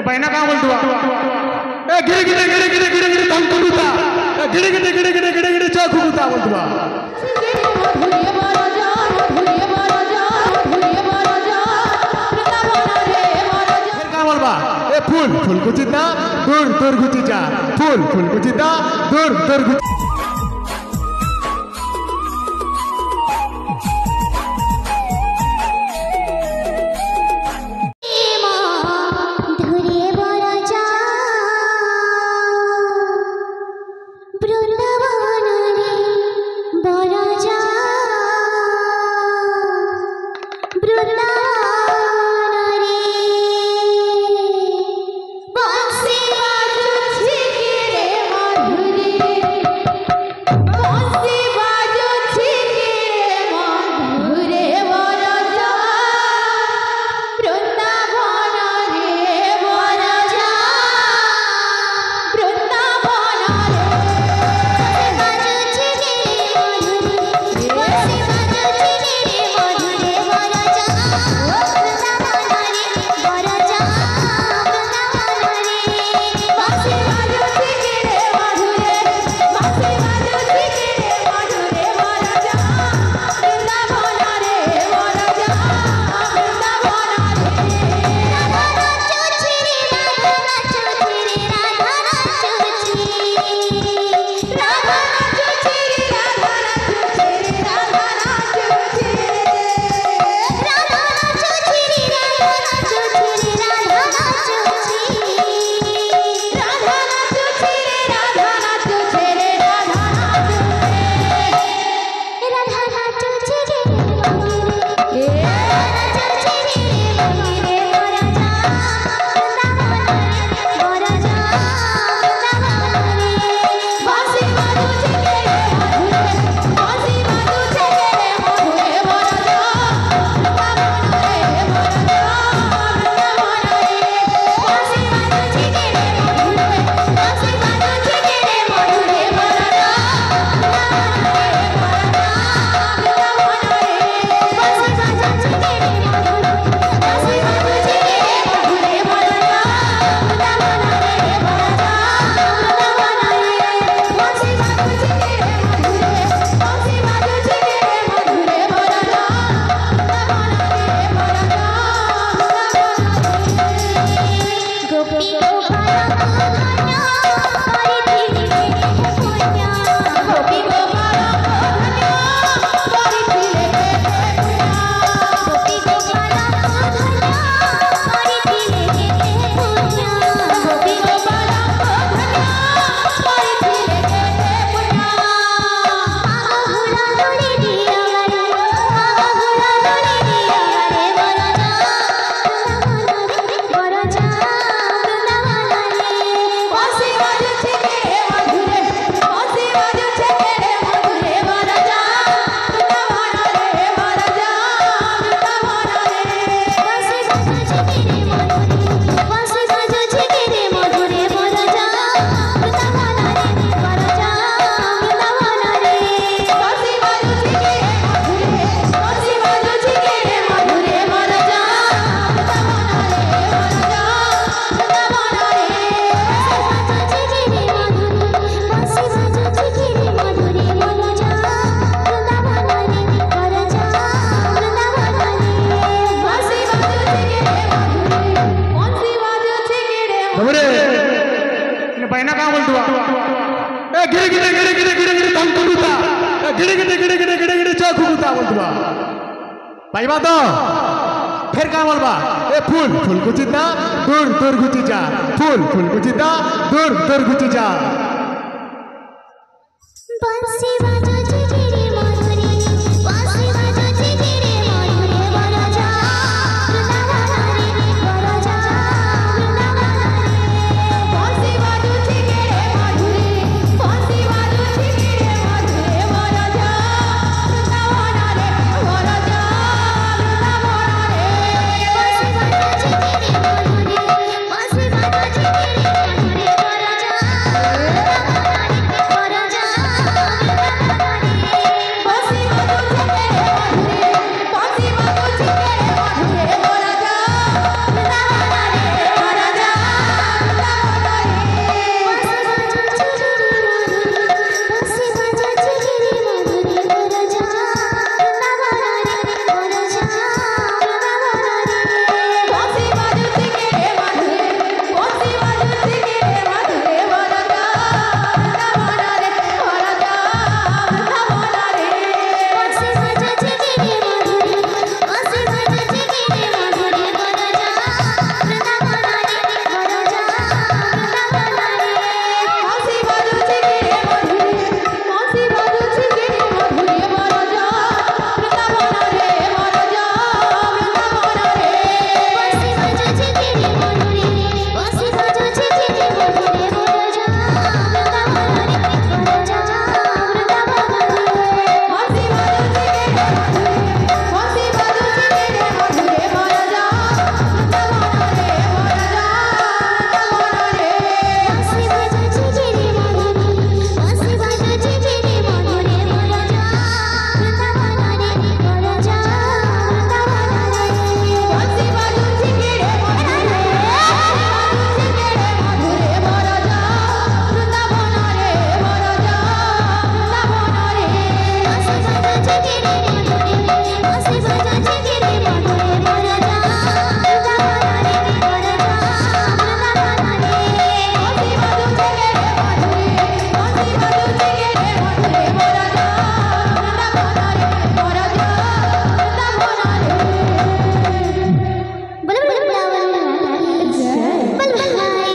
Paina ka boltu e gire gire tam kuduta gire cha kuduta boltu ए फूल फूल कुचिता दूर दूर गुची जा फूल फूल कुचिता दूर दूर गुची Paina ka boltu e gire tam kuduta gire cha kuduta boltu पाइबा तो फिर का बोलबा ए फूल फूल कुचिता दूर दूर गुची जा फूल फूल कुचिता दूर दूर गुची जा बंसी बाजो चिचिरी मधुरी बंसी बाजो चिचिरी मधुरी बरजा वृंदावन रे बरजा वृंदावन रे बंसी बाजो चिचिरी मधुरी बंसी बाजो चिचिरी मधुरी बरजा वृंदावन रे बरजा वृंदावन रे बंसी बाजो चिचिरी मधुरी बंसी बाजो चिचिरी मधुरी बरजा वृंदावन रे बरजा জিগিরে